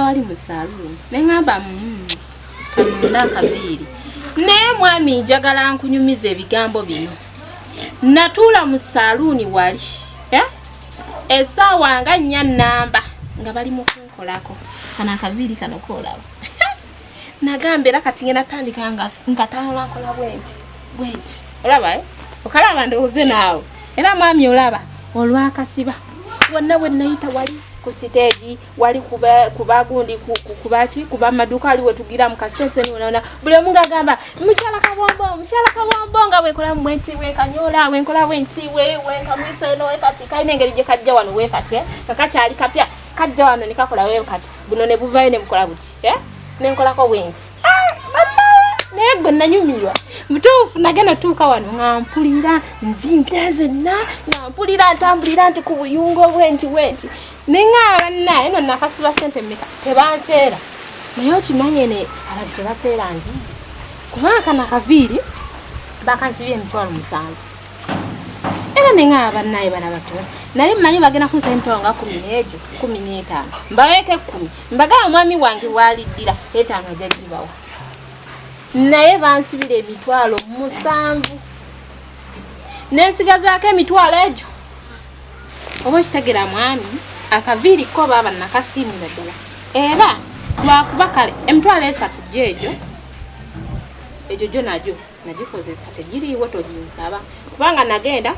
Nagenda wali mu saloon. Ne ngamba kanunda Kaviiri. Ne mwami njagala nkunyumize ebigambo bino. Natula mu saloon wali. Esaawa nga 4 namba nga bali mu kunkolako. Kana Kaviiri kano kolaba. Nagambira kati ngena tandika nga nkatala nkola bwenti. Olaba okalaba ndoze naawe. Era mwami olaba olwakasiba. Wonna nayita wali ku stage wali kuba gundi kuba maduka ali wetugira mu kasitenseni unaona bule munga gamba mchala kabombo nga wekola mwenti we kanyola wenkola wenti we kamisa no kati kaine ngeri je kajja wano we kati kakacha ali kapya kajja wano nikakola we kati buno ne buvaye ne bukola buti ne nkola ko wenti nego nanyumirwa mutufu nagena tuka wano ngampulira nzingaze na ngampulira ntambulira nti ku buyungo wenti nengaba naye no nakasiba sente meka tebanseera naye okimanye ne abali tebaseera ngi kubanga na Kaviiri bakansibye emitwalo 7 era nengaba naye bana bato nali manyi bagena kunsa emitwalo nga 15 mbaweke 10 mbagala mwami wange waliddira 5 jajibawa naye bansibira emitwalo 7 nensigazaako emitwalo egyo oba kitegera mwami Akaviiri ko baba nakasimu naddala era lwakuba kale emitwalo 3 jejo ejo nagikozesa tegiriiwo toginsaba kubanga nagenda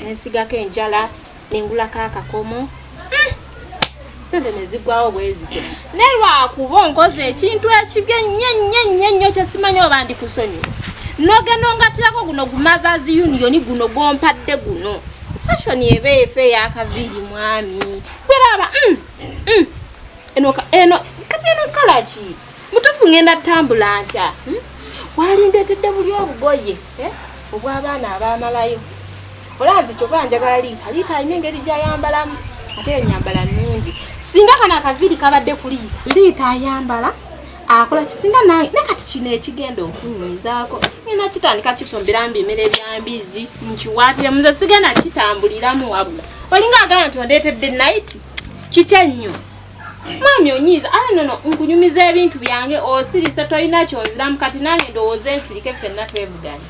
nensigako enjala nengulako akakomo sente nezigwawo bwezityo ne lwakuba nkoze ekintu ekibye nnyo kyesimanyi oba ndi kusonyiwa nogenda ongatirako guno Mothers Union guno gompadde guno fashion yebeefe ya Kaviiri mwami bweraba eno kati eno kalachi mutufu ngenda tambula ntya walindetedde buli obugoye obw'abaana abamalayo olazi kyova njagala liita ine engeri gyayambalamu ate enyambala nnungi singa kana Kaviiri kabadde kuli liita ayambala akola kisinga naye nekati kino ekigenda okunyizaako ngenda kitandika kisombera mbimere byambizi nkiwaatire muze sigenda kitambuliramu wabula olinga agamba nti ondeetedde night kikyennyo mwami onyiza nono nkunyumiza ebintu byange osirise toyina kyonziramu kati nange ndowooza ensirike ffenna twevuganya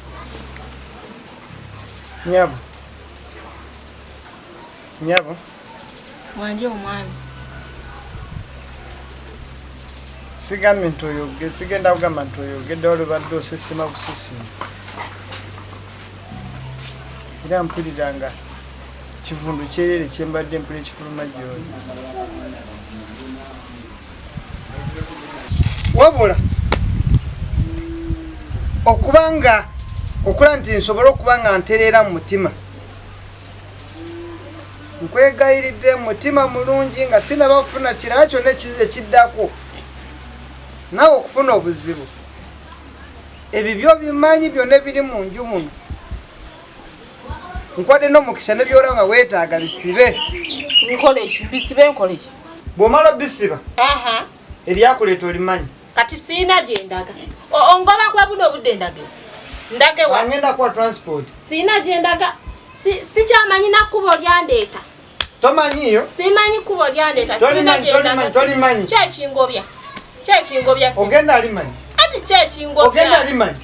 nyabo wanje omwami sigambye nti oyoge sigenda kugamba nti oyogedde olubadde osesema busesema era mpuliranga kivundu kyerere kyembadde mpula ekifuluma gyoli wabula okubanga okula nti nsobola okubanga ntereera mu mutima nkwegayiridde mutima mulungi nga sinaba kufuna kirala kyonna ekizize kiddako nawe okufuna obuzibu ebibyo bimanyi byonna biri mu nju muno nkwadde n'omukisa ne byolaba nga weetaaga bisibe nkoleki bw'omala bisiba eryakuleeta olimanyi kati siina gyendaga ongoba kwa buno obudde ndage wangenda kwa transport siina gyendaga sikyamanyi nakkubo lyandeeta tomanyiyo simanyi kubo lyandeeta siina gyendaga kyekingobya ogenda alimanyi ati kyekingobya ogenda alimanyi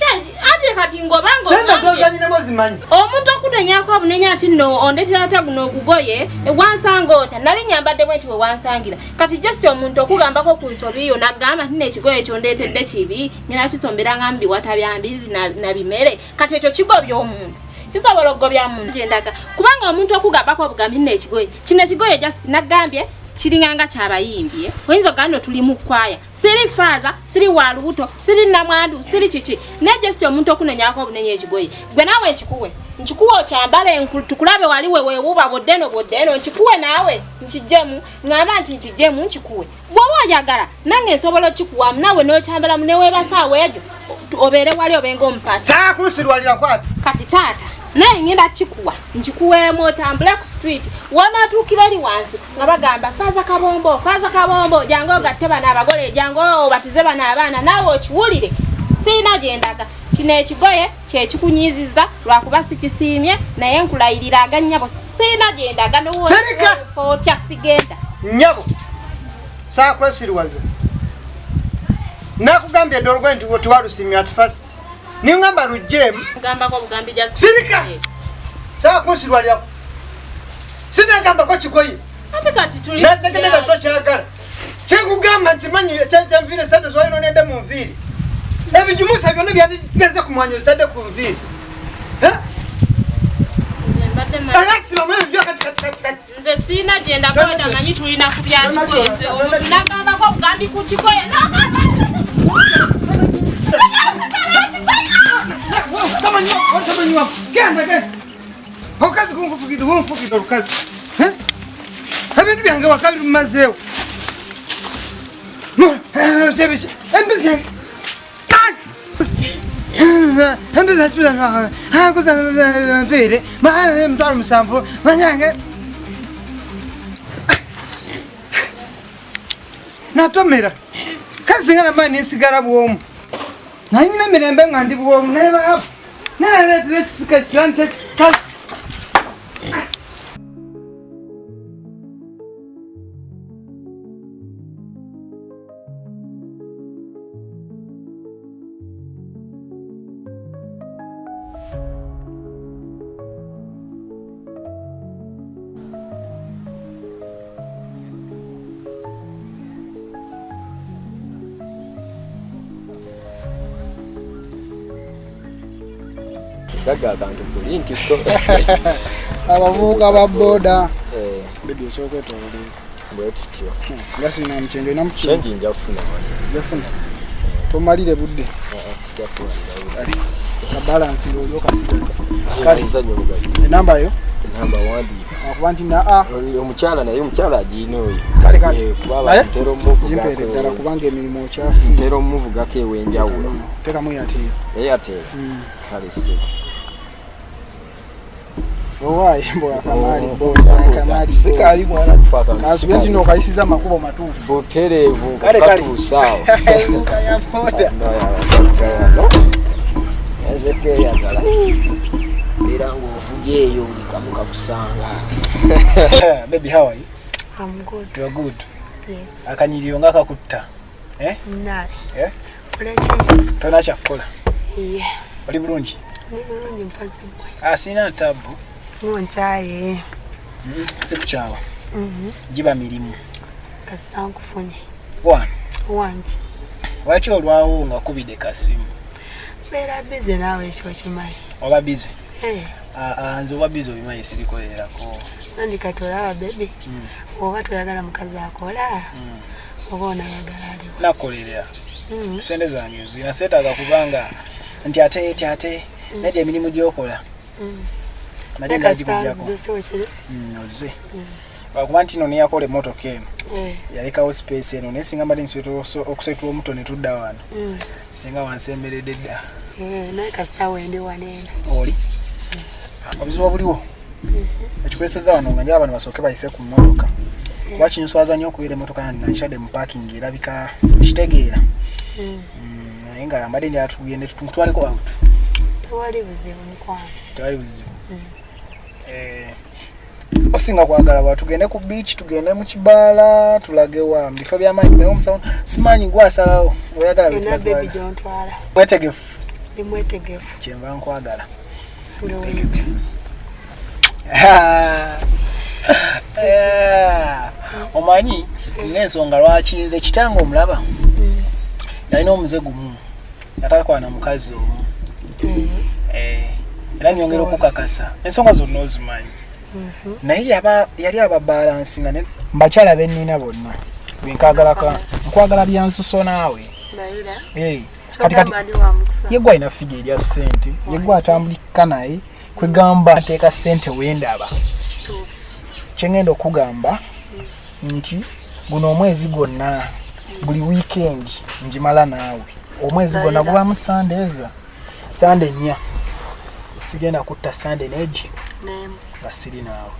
ati kati ngobanga sente zozanyinemu zimanyi omuntu okunenyako obunenya ati nno ondetera ata guno ogugoye wansanga ota nali nyambadde bwenti we wansangira kati just omuntu okugambako ku nsobiyo nagamba nti nekigoye kyondeetedde kibi nyina kisombera nga mbiwata byambizi na bimere kati ekyo kigobya omuntu kisobola okugobya muntu gyendaga kubanga omuntu okugambako obugambi nno ekigoye kino ekigoye just nagambye kiringanga kyabayimbye oyinza ogamba tuli mu kwaya siri faaza siri walubuto siri namwandu siri kiki nejesti omuntu okunenyako obunenya ekigoye gwe naawe nkikuwe okyambale tukulabe waliwe weewuba boddeno nkikuwe naawe nkijjemu ngamba nti nkijjemu nkikuwe bw'oba oyagala nange nsobola okikuwamu naawe n'okyambalamu neweebasaawo egyo obeere wali obenga omupaati saakusirwalira kwata kati taata naye ngenda kikuwa nkikuweemu otambule ku street wanaatuukira eri wansi nga bagamba faaza kabombo jangu ogatte bano abagole jangu obatize bano abaana naawe okiwulire siina gyendaga kino ekigoye kyekikunyiizizza lwakuba sikisiimye naye nkulayirira agannyabo siina gyendaga nowotya sigenda nnyabo saakwesirwaze nakugambye dolgo nti tuwalusimya at first ningamba rujjem ngamba ko bugambi just sirika saa kusirwa lyako sinagamba ko kikoyi ate kati tuli nasekendera tokyagala kyekugamba nti manyi kyamvire sente zwaino nende mu nviri ebijumusa byonna byatigeze ku mwanyo zitadde ku nviri arasiba mwe byo kati nze sina jenda kwenda manyi tulina kubyakikoye omuntu nagamba ko bugambi ku kikoye genda okazi kumfukidde olukazi ebintu byange wakali lumazeewo embizi nviire emitwalo 7 manyange natomera kasinga namani nsigala bwomu nanyina emirembe nga ndi bwomu nebaafu naleetera ekisika kisirani kyekikazi abavubuka ba boda bibi osokwetolera bwetutyo ngasina mchenjo ina mchenjo njafuna tomalire budde na balance lo yokasigaza kali zanyo bugaji namba yo namba wadi akubanti na omuchala naye omuchala ajino kale kubaba ntero muvuga jimpere dala kubanga emilimo chafu ntero muvuga ke wenjawulo teka mu yate kale se Owai mbo akamali boza akamali sikali mwana tupaka kasibenti no kaisiza makubo matufu boterevu katu sawa ya boda ezepe ya dala birango fujeyo likamuka kusanga baby how are you? I'm good. You're good. Yes. Akanyiriyo ngaka kutta Nae. Kulechi tona chakola oli bulungi ni bulungi mpazi mwe asina tabu Mwantaye. Sikuchawa. Jiba milimu. Kasangu funye. Wanji. Wachi olwawo nga kubide kasimu. Bera busy nawe ekyo kimanyi. Oba busy? Nze oba busy obimanyi sibikolerako. Nandikatola baby. Oba toyagala mukazi akola. Oba onayagala ali. Nakolerera. Sente zange zina setaga kubanga nti ate nedi emirimu gyokola. Najenga jibujako. Oze. Bakuba nti noni yakole motoka eno. Yalekawo space eno nesinga mbali nsoto okusetwa omuto ne tudda wano. Singa wansemberedde dda. Naye kasawe ndi wanene. Oli. Obuzibu buliwo. Ekikweseza wano nga njaba basoke bayise ku motoka. Wachi nswaza nnyo okuyira motoka yange nshade mu parking erabika kitegeera. Naye nga mbadde ndi atugende tutwaliko out. Tewali buzibu mukwano. Tewali buzibu. Osinga kwagala ba tugende ku beach tugende mu kibala tulage wa bifo bya manyi ne omusawo simanyi gwasalawo oyagala bitwa baby don't wala mwetegefu ndi mwetegefu kyemba nkwagala ngeweta omanyi n'ensonga lwakinze kitango omulaba nalina omuze gumu yatakwana mukazi omu era nyongera okukakasa ensonga zonna ozimanyi naye yali ababalansi nga mbakyala bennina bonna nkwagala byansuso naawe kati yegwa alina figa erya ssente yegwa atambulika naye kwegamba ateeka ssente wendaba kyengenda okugamba nti guno omwezi gwonna buli weekend njimala naawe omwezi gwonna gubamu sandeeza sande nnya sigenda kutta sande neji nga siri naawe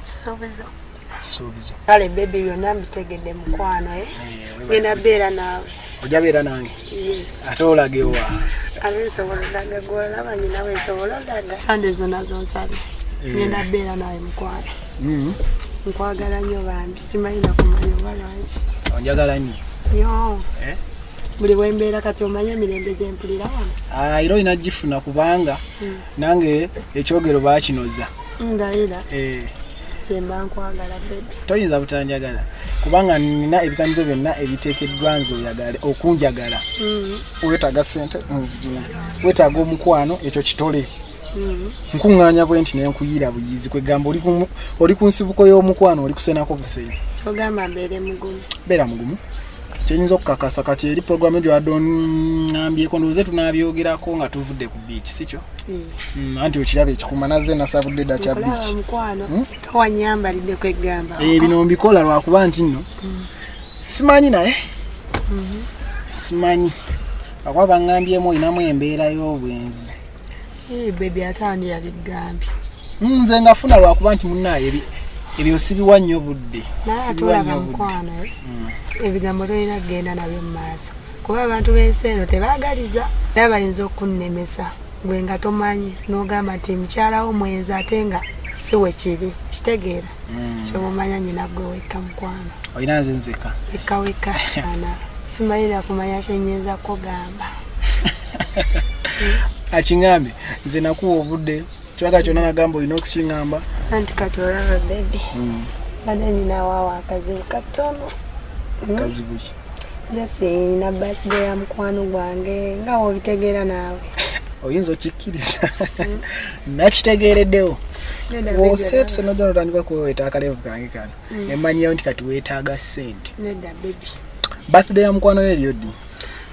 suubizo kale baby byonna mbitegedde mukwano ngenda beera naawe ojja beera nange ate olage wa ate nsobola olaga gwolaba nyinawe nsobola olaga sande zonna zonsabye ngenda beera naawe mukwano nkwagala nnyo bambi simanyi nakumanya oba lwaki onjagala nnyo yo buli wembeera kati omanye emirembe gye mpulira wano. Iro inagifuna kubanga nange ekyogero baakinoza. Ndayira. Kyemba nkwagala baby. Toyinza butanjagala kubanga nina ebizanyizo byonna ebiteekeddwa nze oyagale okunjagala. Wetaaga ssente nzijina. Wetaaga omukwano ekyo kitole. Nkuŋŋaanya bwenti nenkuyira buyizi kwegamba oli ku nsibuko y'omukwano oli kusenako buseyi. Kyogamba mbeere mugumu. Beera mugumu. Kyenyinza okukakasa kati eri programu egyo adonambyeko ndowooza tunabyogerako nga tuvudde ku beach sikyo? Anti okiraba ekikuma nazze nasabudde dda kya beach. Mukwano towanyambalidde kwegamba. Bino mbikola lwakuba nti nno simanyi naye. Simanyi. Akuba baŋŋambyemu olinamu embeera y'obwenzi. Baby atandi yabigambye. Nze ngafuna lwakuba nti munnaye ebyo sibiwa nnyo budde. Sibiwa nnyo mukwano. Ebigambo tolina kugenda nabyo mu maaso. Kuba abantu b'ensi eno tebaagaliza. Naye bayinza okunnemesa. Gwe nga tomanyi n'ogamba nti mukyala wo mwenzi ate nga si we kiri. Kitegeera. Ky'omumanya nnyina gwe wekka mukwano. Olina nze nzeka. Wekka. Simalira kumanya kyennyinza kugamba. Akingambe nze nakuwa obudde kyaka kyonna nagamba olina okukiŋŋamba. Anti kati olaba baby. Bade nina waawo akazibu katono. Kazibu ki? Jasi nina birthday ya mukwano gwange nga wobitegeera naawe. Oyinza okikkiriza. Nakitegeereddewo. Woseetuse nojja notandika kuweeta akalevu kange kano. Nemanyiyo nti kati weetaaga ssente. Nedda baby. Birthday ya mukwano eriyo ddi?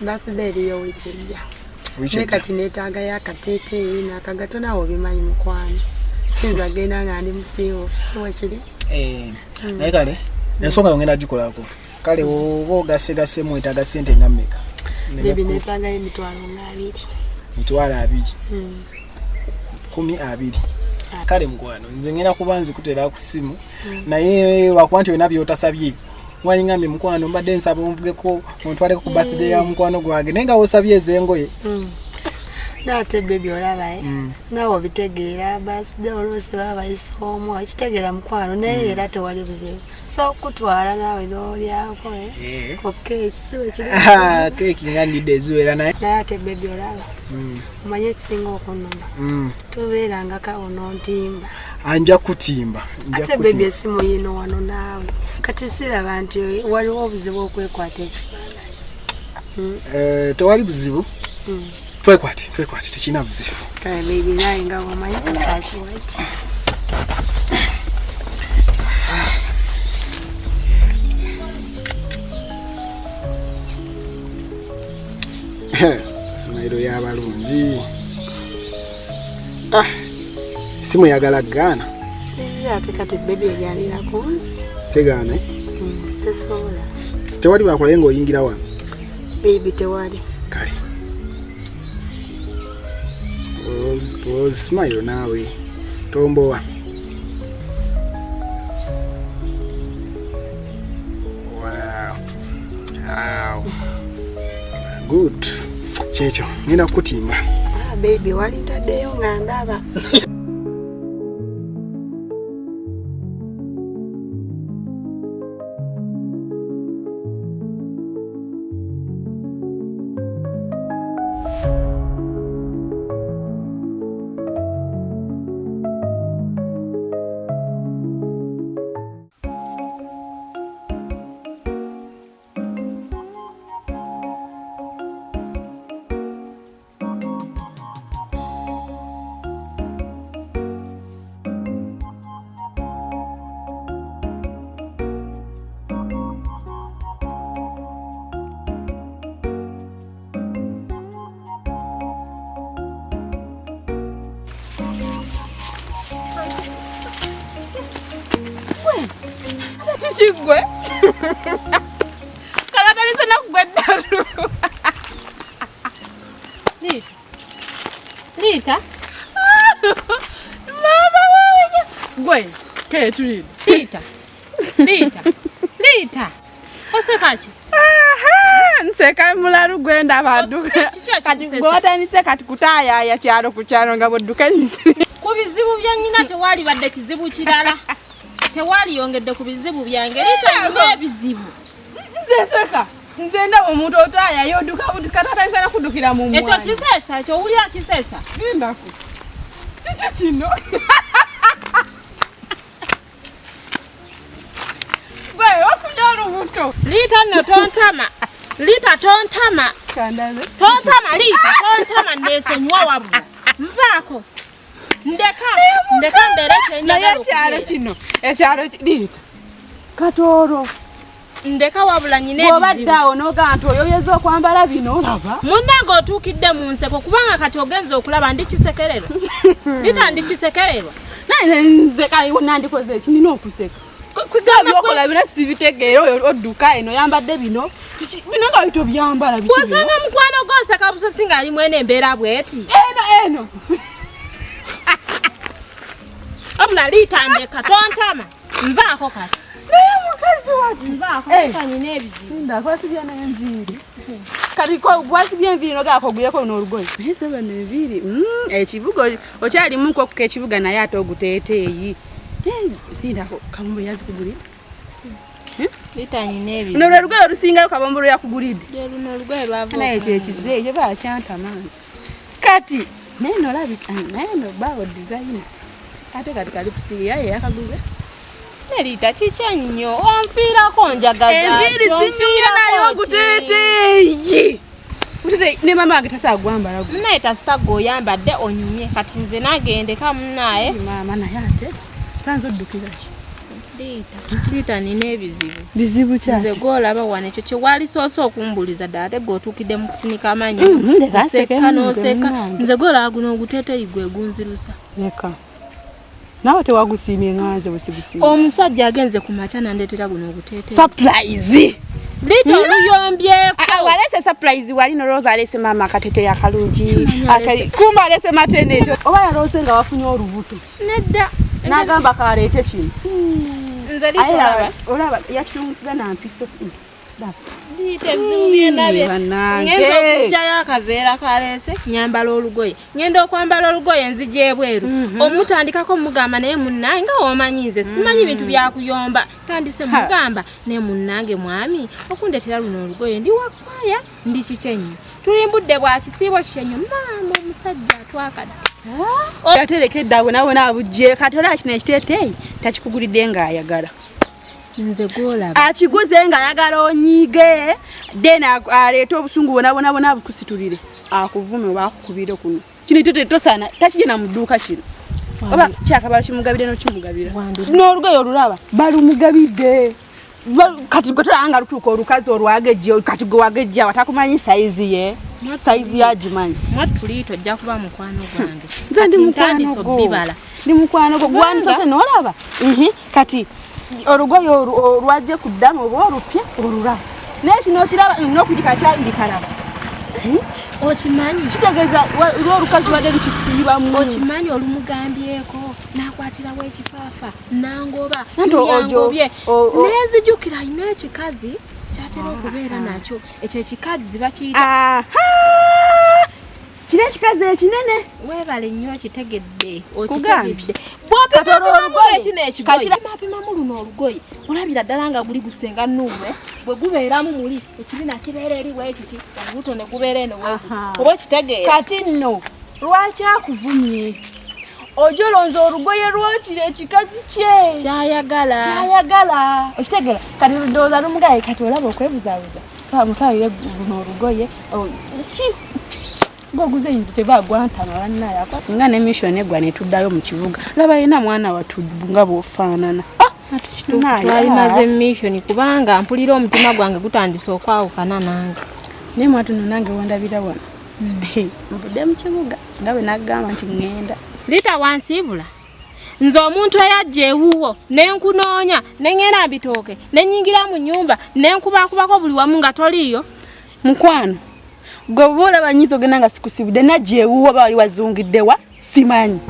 Birthday eriyo wiikijja. Ne kati neetaaga y'akateeteeyi n'akagato naawe obimanyi mukwano. Sinza genda nga ndi musiiwa ofisi wekiri. Naye kale ensonga yongenda gikolako. Kale oba ogasegase mwetaaga ssente nga mmeka? Baby neetaaga emitwalo nga 2. Mitwalo 2. 20. Kale mukwano nze ngenda kuba nzikutera ku simu naye lwakuba nti olina byotasabye. Wanyingambe mukwano mbadde nsaba omvugeko ontwaleko ku birthday ya mukwano gwange naye nga wosabye ezengoye. Nate baby olaba nawe obitegeera birthday oluusi baba bayise omu ekitegeera mukwano naye era tewali buzibu. So kutwala nawe n'olyako ku keeki siwe kiri. Keeki nga ndidde eziwera naye. Naye ate baby olaba omanye ekisinga okunnuma tobeeranga kawo n'ontimba. Anja kutimba. Ate baby esimu yino wano naawe kati siraba nti waliwo obuzibu okwekwata ekifaananyi. Tewali buzibu. Twekwate tekina buzibu. Kale baby naye nga omanyi password. Simairo y'abalungi. Simu yagala gaana. Ate kati baby eganira kunze. Tegaana. Tesobola. Tewali bakolaye ng'oyingira wano. Baby tewali. Kale. Pose Simairo naawe. Tombowa. Wow. Good. Kyekyo ngenda kukutimba. Baby wali ntaddeyo nga ndaba. Chigwe. Kalatani sana kugwadaru. Rita. Mama wewe. Gwen, Catherine. Rita. Osekachi. Nseka mularu gwenda baduka. Kati gota nise kati kutaya ya kyalo kukyalo nga bodduka nisi. Kubizibu bya nyina tewali badde kizibu kirala. Tewali yongedde ku bizibu byange Rita nina ebizibu. Nseka. nzenda omuntu otaya yoduka utikataisana kudukira mu mwana. Echo kisesa, echo ulya kisesa. Gendako. Chichi kino. Gwe ofunya olubuto. Lita no tontama. Lita tontama. Kandaze. Tontama lita, tontama nesonywa wabu. Mpako. Ndeka mbere Na yakyalo kino. Ekyalo lita. Katoro. Ndeka wabula nyine obaddawo n'ogantu oyoyeza okwambala bino olaba munnange otuukidde mu nseko kubanga kati ogenza okulaba ndikisekererwa lita ndikisekererwa naye nze kayo nandikoze eki nina okuseka kwigambyokola bino sibitegeera oyo odduka eno yambadde bino nga bito byambala kwosanga mukwano goseka busosi ng'ali mwene embeera bweti eno obula lita ndeka tontama nvaako kati mukazi wati nvaako kanyina ebizibu ndakwasibya n'enviiri kati kwasibya enviiri nogako oguyeko n'olugoye naye saba n'enviiri ekibuga okyalimu nkokuka ekibuga naye ate oguteeteeyi ndako kabombo yazikugulidde lita nyina ebizibu nolwe olugoye olusingayo kabombo lwe yakugulidde luno olugoye lwava naye ekyo ekizeeyo bakyanta manzi kati naye nolabika naye nobaawo dizayina ate kati kalipusiiri yaye yakaguze Lita chichannyo onfiirako njagaza enviiri zinyumya nayo oguteeteeyi ne mama wange tasaagwambala naye tasitagga oyambadde onyumye kati nze nagendeka munnaye maama naye ate sanze oddukiraki Lita nina ebizibu bizibu kyaki nze gwolaba wano ekyo kyewalisoose okumbuliza ddala ate g'otuukidde mu kusinika amanyi oseka n'oseka nze gwolaba guno oguteeteeyi gwe gunzirusa leka nawe tewagusiimye nganze busigusiimye omusajja agenze ku makya nandeetera guno oguteeteeyi surprise Lita oluyombyeko walese surprise wali no Rose alese mama akateteeyi akalungi kumba alese maternity oba yalose nga wafunye olubuto nedda n'agamba kaleete kino nze Lita olaba yakitungusiza nampiso Lita ebizibu byendabye ngenda okugjayo akaveera kaleese nyambala olugoye ngenda okwambala olugoye nzija ebweru omutandikako mugamba naye munnange nga womanyize simanyi bintu byakuyomba tandise mugamba naye munnange mwami okundetera luno olugoye ndi wakwaya ndi kikyenyo tulimbudde bwa kisiibo kikyenyo maama omusajja atwakadde yaterekeddawe nawe naabujje kati olaba kino ekiteeteeyi takikugulidde ng'ayagala nze gwolaba akiguze ng'ayagala onyiige then aleeta obusungu bonna bukusitulire akuvume oba akukubire kuno kino tosaana takigenda mu dduuka kino oba kyakabalo kimugabire nokimugabira n'olugoye olulaba balumugabidde kati gwe tolanga lutuuka olukazi olwagejje kati gwe wagejja watakumanyi sayizi ye sayizi yagimanyi mwattu Lita ojja kuba mukwano gwange nze ndi mukwano gwo ndi mukwano gwo gwanisose n'olaba kati olugoye olwajje ku ddamu oba olupya olulaba naye kino okiraba n'okugika kyambikalaba okimanyi kitegeeza olw'olukazi wadde lukisiibamu okimanyi olumugambyeko n'akwatirawo ekifaafa nangoba yangobye neezijjukira ayina ekikazi kyatera okubeera nakyo ekyo ekikazi ziba kiyita kiri ekikazi ekinene weebale nnyo okitegedde okitegedde bwopimamulugoyekinoekigoyemapimamu luno olugoye olabira ddala nga guli gusenga nnuwe bwe gubeeramu muli ekibina kibeera eri weekiti obuto ne gubeera eno oba okitegeera kati nno lwaki akuvumye ojolonza olugoye lwokiri ekikazi kye kyayagala okitegeera kati ludooza lumugaye kati olaba okwebuzaabuza mutwalire luno olugoye goguze yinzi tebagwantama bannaye singa ne mission egwa netuddayo mu kibuga laba yina mwana watuddu nga bwofaanana twali maze mission kubanga mpulira omutima gwange gutandise okwawukana nange naye mwatuno nange wandabira wano nvudde mu kibuga nga bwe naggamba nti ŋŋenda Lita wansiibula nze omuntu eyajja ewuwo nenkunoonya neŋŋera mbitooke nenyingira mu nnyumba nenkubakubako buli wamu nga toliiyo mukwano gwe bwola banyizo gena nga sikusibudde najje ewuwo bali wazungiddewa simanyi